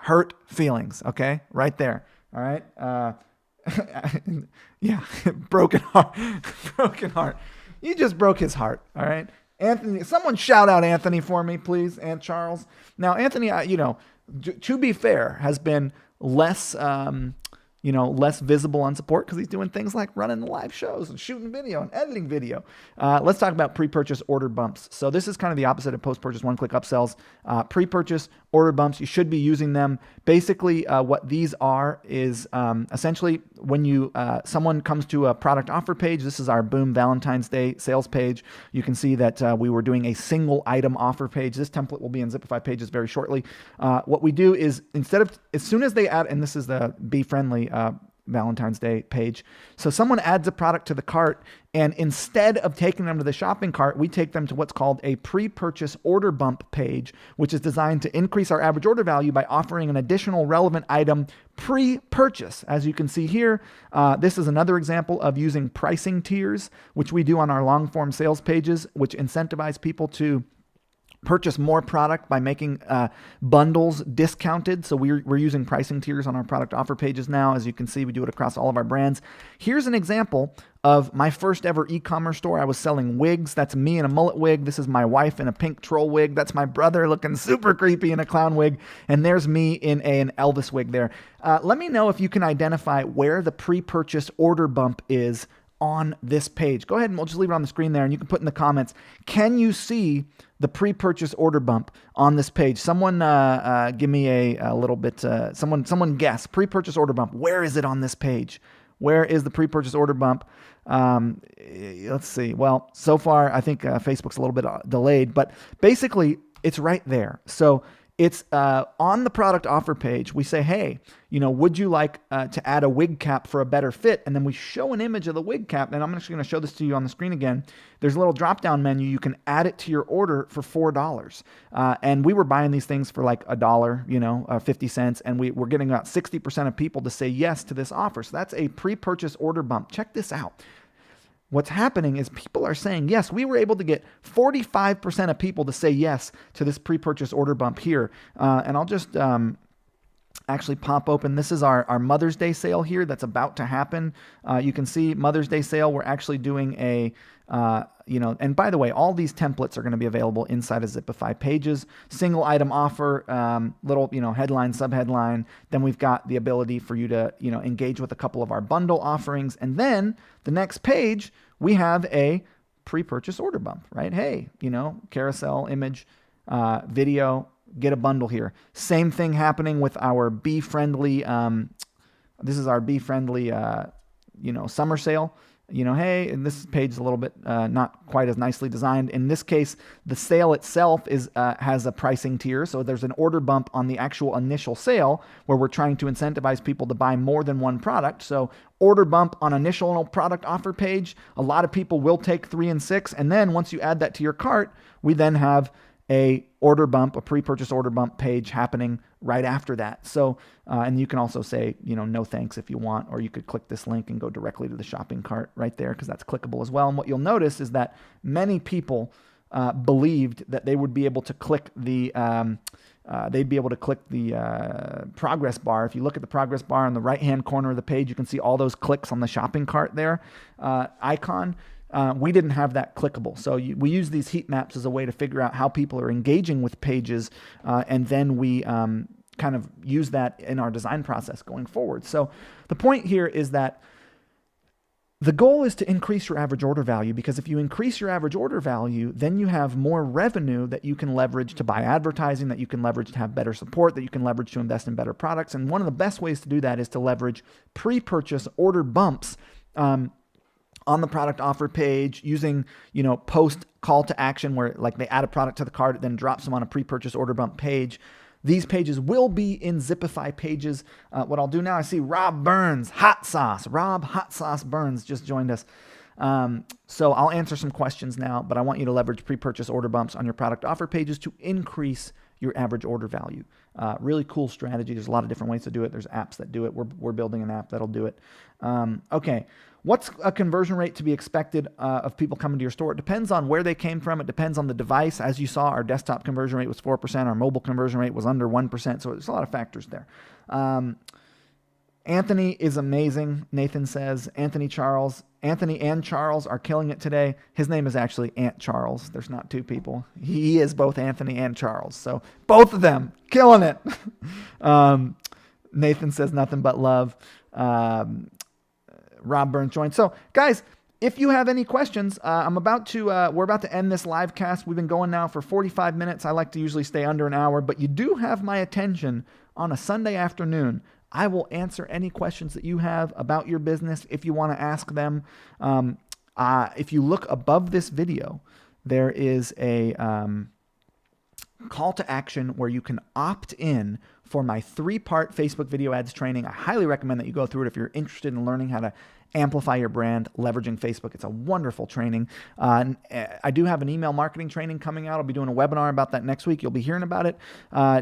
hurt feelings. Okay, right there. All right. Yeah, broken heart, broken heart. You just broke his heart. All right, Anthony. Someone shout out Anthony for me, please, and Charles. Now, Anthony, to be fair, has been less. Less visible on support because he's doing things like running live shows and shooting video and editing video. Let's talk about pre-purchase order bumps. So this is kind of the opposite of post-purchase one-click upsells. Pre-purchase order bumps, you should be using them. Basically, what these are is essentially when someone comes to a product offer page. This is our Boom Valentine's Day sales page. You can see that we were doing a single item offer page. This template will be in Zipify pages very shortly. What we do is as soon as they add, and this is the Be Friendly Valentine's Day page. So someone adds a product to the cart, and instead of taking them to the shopping cart, we take them to what's called a pre-purchase order bump page, which is designed to increase our average order value by offering an additional relevant item pre-purchase. As you can see here, this is another example of using pricing tiers, which we do on our long form sales pages, which incentivize people to purchase more product by making bundles discounted. So we're using pricing tiers on our product offer pages now. As you can see, we do it across all of our brands. Here's an example of my first ever e-commerce store. I was selling wigs. That's me in a mullet wig. This is my wife in a pink troll wig. That's my brother looking super creepy in a clown wig. And there's me in an Elvis wig there. Let me know if you can identify where the pre-purchase order bump is on this page. Go ahead and we'll just leave it on the screen there, and you can put in the comments, can you see the pre-purchase order bump on this page? Someone give me a little bit, someone guess, pre-purchase order bump. Where is it on this page? Where is the pre-purchase order bump? Let's see. Well, so far, I think Facebook's a little bit delayed, but basically it's right there. So it's on the product offer page. We say, hey, would you like to add a wig cap for a better fit? And then we show an image of the wig cap. And I'm actually going to show this to you on the screen again. There's a little drop-down menu. You can add it to your order for $4. And we were buying these things for like $1, 50 cents. And we're getting about 60% of people to say yes to this offer. So that's a pre-purchase order bump. Check this out. What's happening is people are saying, yes, we were able to get 45% of people to say yes to this pre-purchase order bump here. And I'll just actually pop open. This is our Mother's Day sale here that's about to happen. You can see Mother's Day sale. We're actually doing a, and by the way, all these templates are going to be available inside of Zipify pages. Single item offer, little, headline, subheadline. Then we've got the ability for you to, engage with a couple of our bundle offerings. And then the next page, we have a pre-purchase order bump, right? Hey, carousel, image, video, get a bundle here. Same thing happening with our Be Friendly. This is our Be Friendly, summer sale. Hey, and this page is a little bit not quite as nicely designed. In this case, the sale itself has a pricing tier. So there's an order bump on the actual initial sale where we're trying to incentivize people to buy more than one product. So order bump on initial product offer page. A lot of people will take 3 and 6. And then once you add that to your cart, we then have a order bump, a pre-purchase order bump page happening right after that. So, and you can also say, no thanks if you want, or you could click this link and go directly to the shopping cart right there because that's clickable as well. And what you'll notice is that many people believed that they would be able to click the progress bar. If you look at the progress bar on the right-hand corner of the page, you can see all those clicks on the shopping cart there icon. We didn't have that clickable. So we use these heat maps as a way to figure out how people are engaging with pages. And then we kind of use that in our design process going forward. So the point here is that the goal is to increase your average order value, because if you increase your average order value, then you have more revenue that you can leverage to buy advertising, that you can leverage to have better support, that you can leverage to invest in better products. And one of the best ways to do that is to leverage pre-purchase order bumps on the product offer page using, post call to action where like they add a product to the cart, then drops them on a pre-purchase order bump page. These pages will be in Zipify pages. What I'll do now, I see Rob Burns, Hot Sauce. Rob Hot Sauce Burns just joined us. So I'll answer some questions now, but I want you to leverage pre-purchase order bumps on your product offer pages to increase your average order value. Really cool strategy. There's a lot of different ways to do it. There's apps that do it. We're building an app that'll do it. Okay. What's a conversion rate to be expected of people coming to your store? It depends on where they came from. It depends on the device. As you saw, our desktop conversion rate was 4%. Our mobile conversion rate was under 1%. So there's a lot of factors there. Anthony is amazing, Nathan says. Anthony and Charles are killing it today. His name is actually Ant Charles. There's not two people. He is both Anthony and Charles. So both of them killing it. Nathan says nothing but love. Rob Burns joined. So guys, if you have any questions, we're about to end this live cast. We've been going now for 45 minutes. I like to usually stay under an hour, but you do have my attention on a Sunday afternoon. I will answer any questions that you have about your business if you want to ask them. If you look above this video, there is a call to action where you can opt in for my 3-part Facebook video ads training. I highly recommend that you go through it if you're interested in learning how to amplify your brand, leveraging Facebook. It's a wonderful training. I do have an email marketing training coming out. I'll be doing a webinar about that next week. You'll be hearing about it.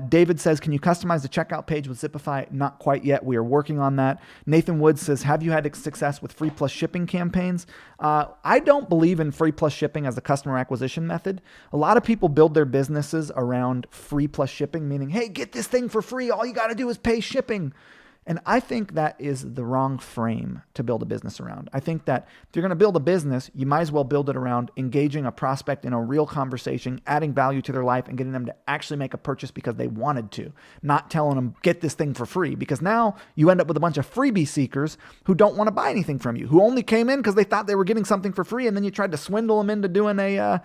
David says, can you customize the checkout page with Zipify? Not quite yet. We are working on that. Nathan Woods says, have you had success with free plus shipping campaigns? I don't believe in free plus shipping as a customer acquisition method. A lot of people build their businesses around free plus shipping, meaning, hey, get this thing for free. All you got to do is pay shipping. And I think that is the wrong frame to build a business around. I think that if you're going to build a business, you might as well build it around engaging a prospect in a real conversation, adding value to their life, and getting them to actually make a purchase because they wanted to, not telling them, get this thing for free. Because now you end up with a bunch of freebie seekers who don't want to buy anything from you, who only came in because they thought they were getting something for free, and then you tried to swindle them into doing a,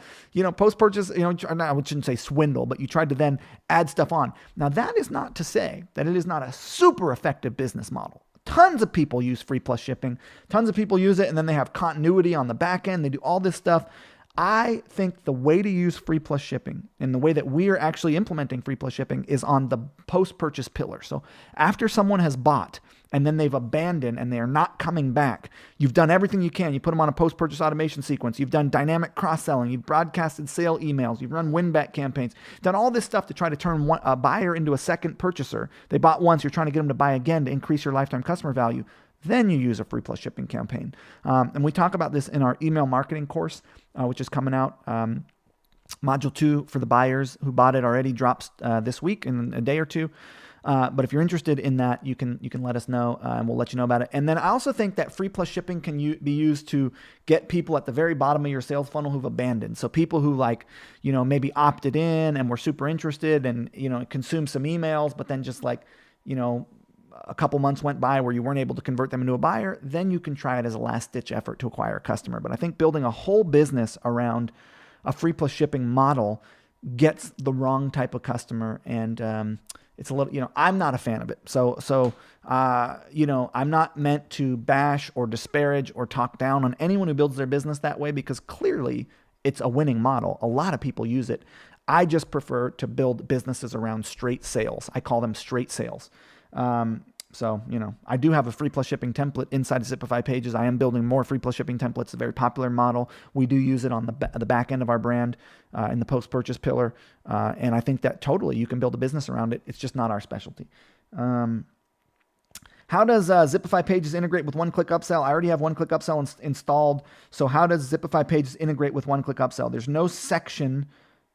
post-purchase, I shouldn't say swindle, but you tried to then add stuff on. Now, that is not to say that it is not a super effective business model. Tons of people use free plus shipping. Tons of people use it, and then they have continuity on the back end. They do all this stuff. I think the way to use free plus shipping and the way that we are actually implementing free plus shipping is on the post-purchase pillar. So after someone has bought and then they've abandoned and they are not coming back, you've done everything you can. You put them on a post-purchase automation sequence. You've done dynamic cross-selling. You've broadcasted sale emails. You've run win-back campaigns. You've done all this stuff to try to turn a buyer into a second purchaser. They bought once. You're trying to get them to buy again to increase your lifetime customer value. Then you use a free plus shipping campaign. And we talk about this in our email marketing course, which is coming out. Module 2 for the buyers who bought it already drops this week in a day or two. But if you're interested in that, you can let us know, and we'll let you know about it. And then I also think that free plus shipping can be used to get people at the very bottom of your sales funnel who've abandoned. So people who maybe opted in and were super interested and, consumed some emails, but then just a couple months went by where you weren't able to convert them into a buyer, then you can try it as a last-ditch effort to acquire a customer. But I think building a whole business around a free plus shipping model gets the wrong type of customer, and it's a little, I'm not a fan of it. So I'm not meant to bash or disparage or talk down on anyone who builds their business that way, because clearly it's a winning model. A lot of people use it. I just prefer to build businesses around straight sales. I call them straight sales. I do have a free plus shipping template inside of Zipify pages. I am building more free plus shipping templates. It's a very popular model. We do use it on the back end of our brand in the post-purchase pillar. And I think that totally you can build a business around it. It's just not our specialty. How does Zipify pages integrate with OneClickUpsell? I already have OneClickUpsell installed. So how does Zipify pages integrate with OneClickUpsell? There's no section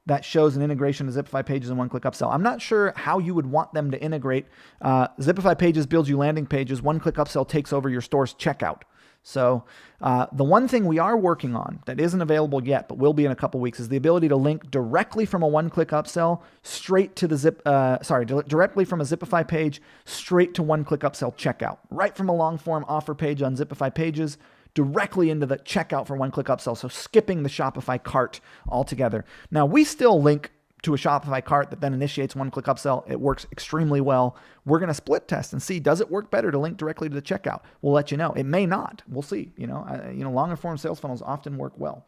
that shows an integration of Zipify pages and OneClickUpsell. I'm not sure how you would want them to integrate. Zipify pages builds you landing pages. OneClickUpsell takes over your store's checkout. So the one thing we are working on that isn't available yet, but will be in a couple weeks, is the ability to link directly from a OneClickUpsell straight to the directly from a Zipify page straight to OneClickUpsell checkout, right from a long form offer page on Zipify pages, directly into the checkout for OneClickUpsell, so skipping the Shopify cart altogether. Now, we still link to a Shopify cart that then initiates OneClickUpsell. It works extremely well. We're going to split test and see, does it work better to link directly to the checkout? We'll let you know. It may not. We'll see. Longer form sales funnels often work well.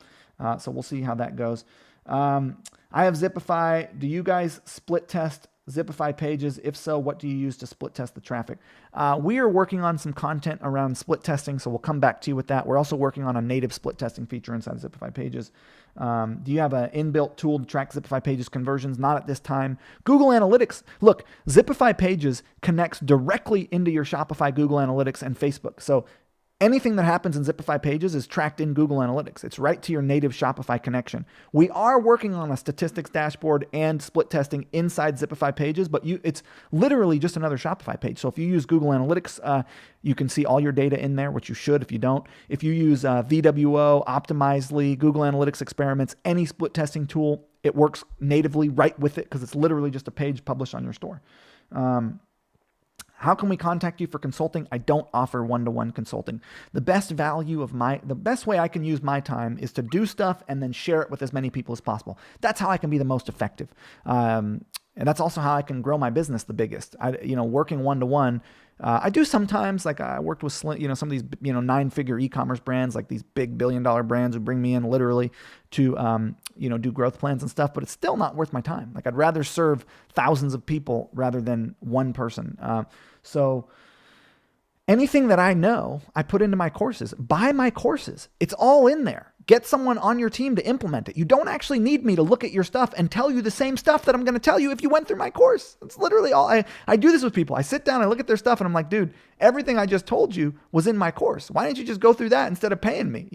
So we'll see how that goes. I have Zipify. Do you guys split test Zipify pages? If so, what do you use to split test the traffic? We are working on some content around split testing, so we'll come back to you with that. We're also working on a native split testing feature inside Zipify pages. Do you have an inbuilt tool to track Zipify pages conversions? Not at this time. Google Analytics. Look, Zipify pages connects directly into your Shopify, Google Analytics, and Facebook. So anything that happens in Zipify pages is tracked in Google Analytics. It's right to your native Shopify connection. We are working on a statistics dashboard and split testing inside Zipify pages, but it's literally just another Shopify page. So if you use Google Analytics, you can see all your data in there, which you should if you don't. If you use VWO, Optimizely, Google Analytics Experiments, any split testing tool, it works natively right with it because it's literally just a page published on your store. How can we contact you for consulting? I don't offer one-to-one consulting. The best way I can use my time is to do stuff and then share it with as many people as possible. That's how I can be the most effective. And that's also how I can grow my business the biggest. Working one-to-one, I do sometimes, like I worked with some of these, 9-figure e-commerce brands, like these big billion-dollar brands who bring me in literally to, do growth plans and stuff, but it's still not worth my time. Like I'd rather serve thousands of people rather than one person. So anything that I know, I put into my courses. Buy my courses. It's all in there. Get someone on your team to implement it. You don't actually need me to look at your stuff and tell you the same stuff that I'm going to tell you if you went through my course. It's literally all I do this with people. I sit down, I look at their stuff, and I'm like, dude, everything I just told you was in my course. Why didn't you just go through that instead of paying me,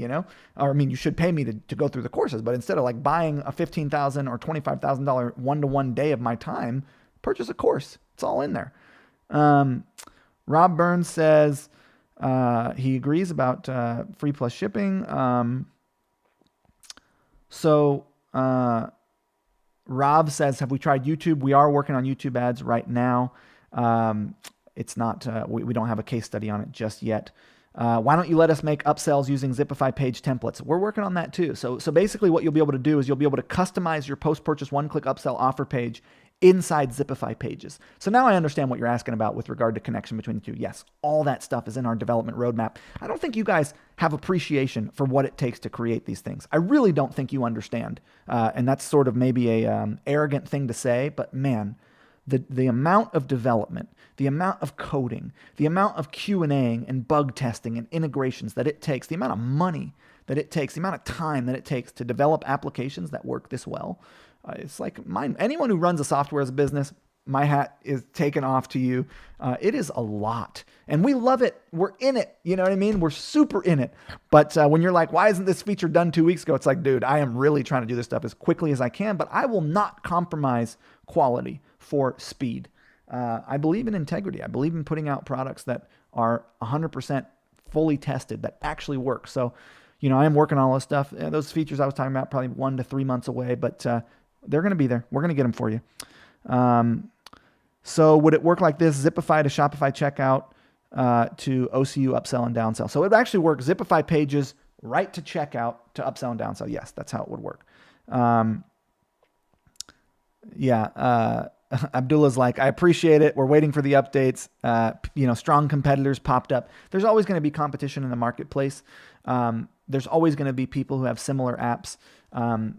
Or, you should pay me to go through the courses, but instead of like buying a $15,000 or $25,000 one-to-one day of my time, purchase a course. It's all in there. Rob Burns says he agrees about free plus shipping. Rob says, have we tried YouTube? We are working on YouTube ads right now. It's not, we don't have a case study on it just yet. Why don't you let us make upsells using Zipify page templates? We're working on that too. So basically what you'll be able to do is you'll be able to customize your post-purchase one-click upsell offer page inside Zipify pages. So now I understand what you're asking about with regard to connection between the two. Yes, all that stuff is in our development roadmap. I don't think you guys have appreciation for what it takes to create these things. I really don't think you understand. And that's sort of maybe a arrogant thing to say, but man, the amount of development, the amount of coding, the amount of Q&Aing and bug testing and integrations that it takes, the amount of money that it takes, the amount of time that it takes to develop applications that work this well, it's like mine. Anyone who runs a software as a business, my hat is taken off to you. It is a lot, and we love it. We're in it. You know what I mean? We're super in it. But when you're like, why isn't this feature done 2 weeks ago? It's like, dude, I am really trying to do this stuff as quickly as I can, but I will not compromise quality for speed. I believe in integrity. I believe in putting out products that are 100% fully tested, that actually work. So, I am working on all this stuff. Those features I was talking about, probably 1 to 3 months away, but they're going to be there. We're going to get them for you. So would it work like this? Zipify to Shopify checkout to OCU upsell and downsell. So it would actually work Zipify pages right to checkout to upsell and downsell. Yes, that's how it would work. Abdullah's like, I appreciate it. We're waiting for the updates. Strong competitors popped up. There's always going to be competition in the marketplace. There's always going to be people who have similar apps.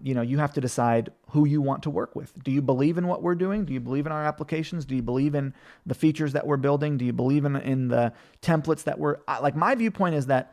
You have to decide who you want to work with. Do you believe in what we're doing? Do you believe in our applications? Do you believe in the features that we're building? Do you believe in the templates that like my viewpoint is that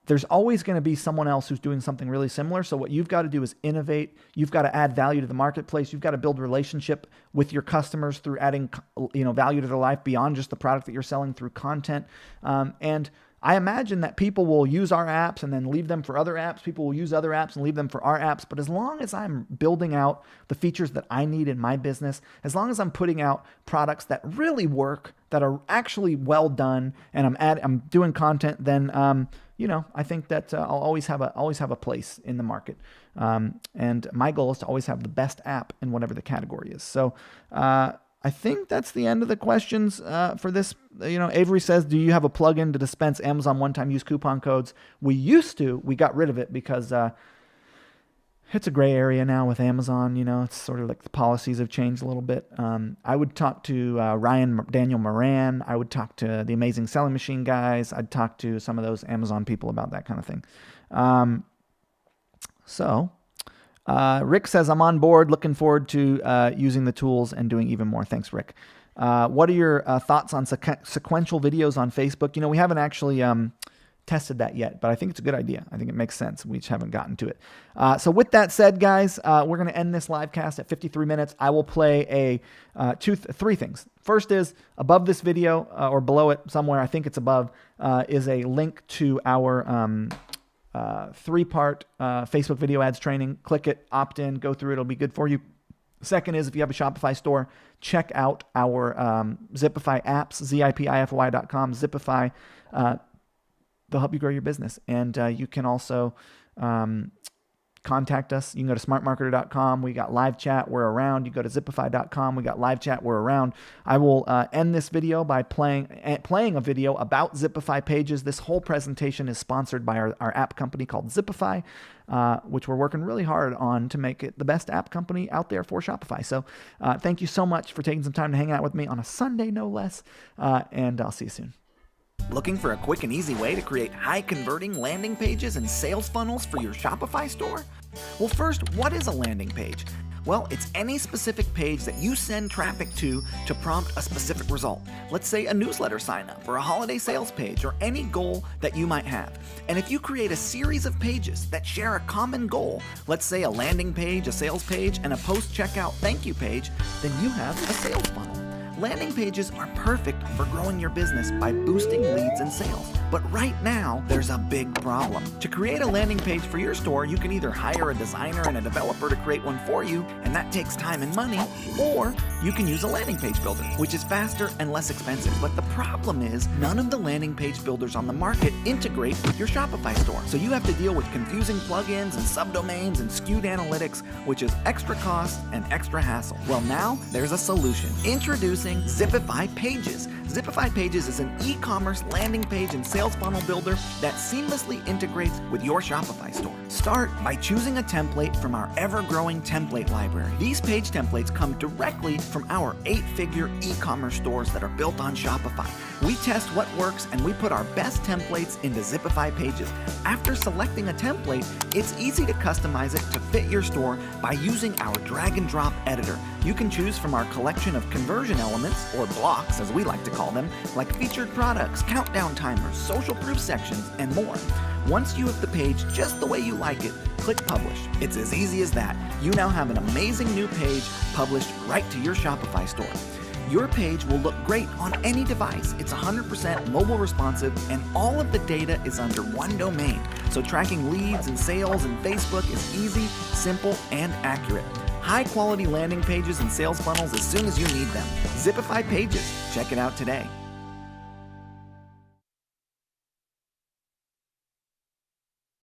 there's always going to be someone else who's doing something really similar. So what you've got to do is innovate. You've got to add value to the marketplace. You've got to build relationship with your customers through adding, value to their life beyond just the product that you're selling through content. And I imagine that people will use our apps and then leave them for other apps. People will use other apps and leave them for our apps. But as long as I'm building out the features that I need in my business, as long as I'm putting out products that really work, that are actually well done, and I'm doing content, then I think that I'll always have a place in the market. And my goal is to always have the best app in whatever the category is. So I think that's the end of the questions for this. Avery says, do you have a plugin to dispense Amazon one-time use coupon codes? We used to. We got rid of it because it's a gray area now with Amazon. It's sort of like the policies have changed a little bit. I would talk to Daniel Moran. I would talk to the Amazing Selling Machine guys. I'd talk to some of those Amazon people about that kind of thing. Rick says, I'm on board, looking forward to using the tools and doing even more. Thanks, Rick. What are your thoughts on sequential videos on Facebook? We haven't actually tested that yet, but I think it's a good idea. I think it makes sense. We just haven't gotten to it. So with that said, guys, we're going to end this live cast at 53 minutes. I will play three things. First is above this video or below it somewhere, I think it's above, is a link to our 3-part Facebook video ads training. Click it, opt in, go through it. It'll be good for you. Second is if you have a Shopify store, check out our Zipify apps, zipify.com, Zipify. They'll help you grow your business. And you can also contact us. You can go to smartmarketer.com. We got live chat. We're around. You go to zipify.com. We got live chat. We're around. I will end this video by playing a video about Zipify pages. This whole presentation is sponsored by our app company called Zipify, which we're working really hard on to make it the best app company out there for Shopify. So thank you so much for taking some time to hang out with me on a Sunday, no less. And I'll see you soon. Looking for a quick and easy way to create high-converting landing pages and sales funnels for your Shopify store? Well, first, what is a landing page? Well, it's any specific page that you send traffic to prompt a specific result. Let's say a newsletter sign up or a holiday sales page or any goal that you might have. And if you create a series of pages that share a common goal, let's say a landing page, a sales page, and a post-checkout thank you page, then you have a sales funnel. Landing pages are perfect for growing your business by boosting leads and sales. But right now, there's a big problem. To create a landing page for your store, you can either hire a designer and a developer to create one for you, and that takes time and money, or you can use a landing page builder, which is faster and less expensive. But the problem is, none of the landing page builders on the market integrate with your Shopify store. So you have to deal with confusing plugins and subdomains and skewed analytics, which is extra cost and extra hassle. Well, now there's a solution. Introducing Zipify Pages. Zipify Pages is an e-commerce landing page and sales funnel builder that seamlessly integrates with your Shopify store. Start by choosing a template from our ever-growing template library. These page templates come directly from our 8-figure e-commerce stores that are built on Shopify. We test what works and we put our best templates into Zipify Pages. After selecting a template, it's easy to customize it to fit your store by using our drag and drop editor. You can choose from our collection of conversion elements, or blocks as we like to call them, like featured products, countdown timers, social proof sections, and more. Once you have the page just the way you like it, click Publish. It's as easy as that. You now have an amazing new page published right to your Shopify store. Your page will look great on any device. It's 100% mobile responsive, and all of the data is under one domain. So tracking leads and sales in Facebook is easy, simple, and accurate. High-quality landing pages and sales funnels as soon as you need them. Zipify Pages. Check it out today.